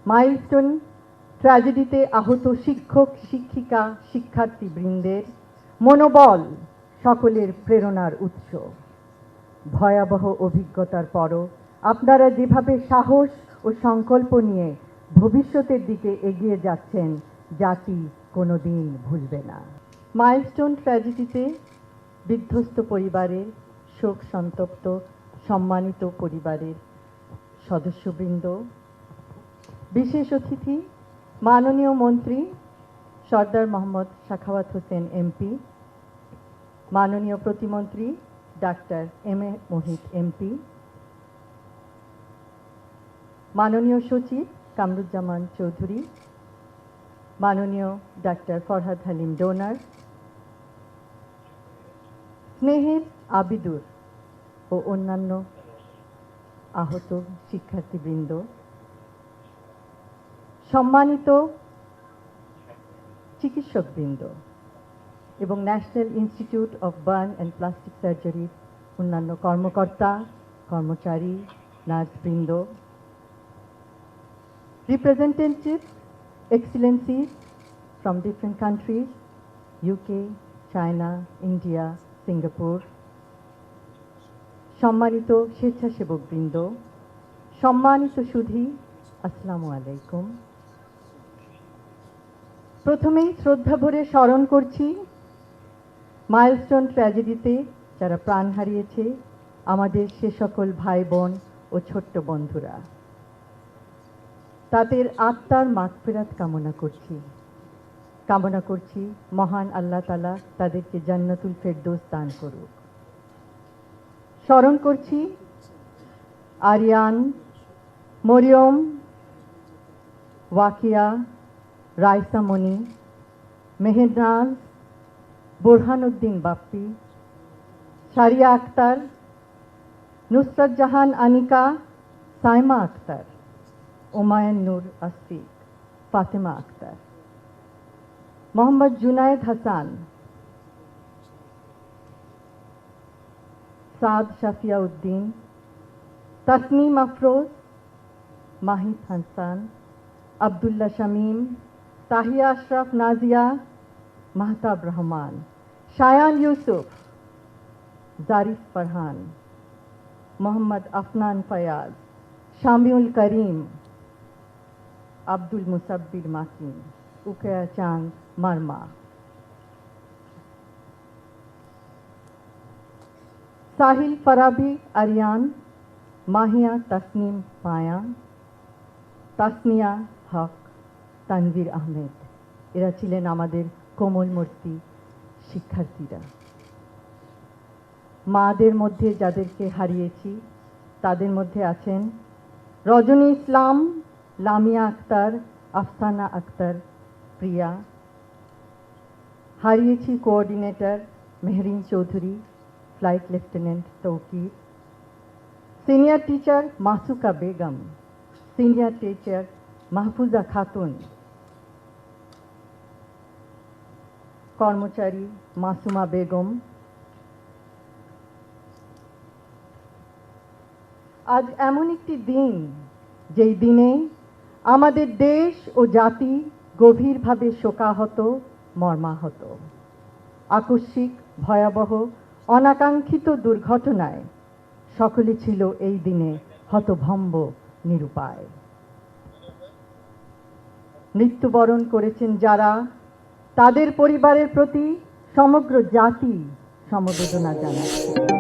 Milestone ট্র্যাজেডিতে আহত শিক্ষক শিক্ষিকা শিক্ষার্থীবৃন্দের মনোবল সকলের প্রেরণার উৎস। ভয়াবহ অভিজ্ঞতার পরও আপনারা যেভাবে সাহস ও সংকল্প নিয়ে ভবিষ্যতের দিকে এগিয়ে যাচ্ছেন, জাতি কোনোদিন ভুলবে না। মাইলস্টোন ট্র্যাজেডিতে বিধ্বস্ত পরিবারের, শোক সন্তপ্ত সম্মানিত পরিবারের সদস্যবৃন্দ, বিশেষ অতিথি মাননীয় মন্ত্রী সর্দার মোহাম্মদ সাখাওয়াত হোসেন এমপি, মাননীয় প্রতিমন্ত্রী ডাক্তার এম.এ. মোহিত এমপি, মাননীয় সচিব কামরুজ্জামান চৌধুরী, মাননীয় ডাক্তার ফরহাদ হালিম ডোনার, স্নেহের আবিদুর ও অন্যান্য আহত শিক্ষার্থীবৃন্দ, সম্মানিত চিকিৎসকবৃন্দ এবং national institute of burn and plastic সার্জারির অন্যান্য কর্মকর্তা, কর্মচারী, নার্সবৃন্দ, representatives, excellencies from different countries, UK, China, India, Singapore, সম্মানিত স্বেচ্ছাসেবকবৃন্দ, সম্মানিত সুধী, আসসালামু আলাইকুম। প্রথমেই শ্রদ্ধা ভরে স্মরণ করছি মাইলস্টোন ট্র্যাজেডিতে যারা প্রাণ হারিয়েছে আমাদের সে সকল ভাই বোন ও ছোট্ট বন্ধুরা। তাদের আত্মার মাগফিরাত কামনা করছি মহান আল্লাহ তাআলা তাদেরকে জান্নাতুল ফেরদৌস দান করুক। স্মরণ করছি আরিয়ান, মরিয়ম, ওয়াকিয়া, রাইসা মনি, মেহেরনাজ, বোরহানউদ্দিন বাপ্পি, সারিয়া আক্তার, নুসরাত জাহান আনিকা, সাইমা আক্তার, ওমায়ন নূর আসফিক, ফাতেমা আক্তার, মোহাম্মদ জুনায়েদ হাসান, সাদ শাফিয়া উদ্দিন, তাসনিম আফরোজ, মাহিদ হাসান, আবদুল্লাহ শামীম, তাহিয়া আশরাফ নাজিয়া, মাহতাব রহমান, শায়ান ইউসুফ, জারিফ ফারহান, মোহাম্মদ আফনান ফয়াজ, শামিউল করিম, আব্দুল মুসাব্বির মাকিন, উকেয়া চাঁদ মারমা, সাহিল ফরাবি আরিয়ান, মাহিয়া তাসনিম পায়া, তাসনিয়া হক, তানভীর আহমেদ, এরা ছিলেন আমাদের কোমলমূর্তি শিক্ষার্থীরা। মাদের মধ্যে যাদেরকে হারিয়েছি তাদের মধ্যে আছেন রজনী ইসলাম, লামিয়া আক্তার, আফসানা আক্তার, প্রিয়া। হারিয়েছি coordinator Mehrin Chowdhury, flight lieutenant Taukir, senior teacher Masuka Begum, senior teacher Mahfuza Khatun, কর্মচারী মাসুমা বেগম। আজ এমন একটি দিন যেই দিনে আমাদের দেশ ও জাতি গভীরভাবে শোকাহত, মর্মাহত। আকস্মিক ভয়াবহ অনাকাঙ্ক্ষিত দুর্ঘটনায় সকলে ছিল এই দিনে হতভম্ব, নিরুপায়। মৃত্যুবরণ করেছেন যারা, তাদের পরিবারের প্রতি সমগ্র জাতি সমবেদনা জানাচ্ছে।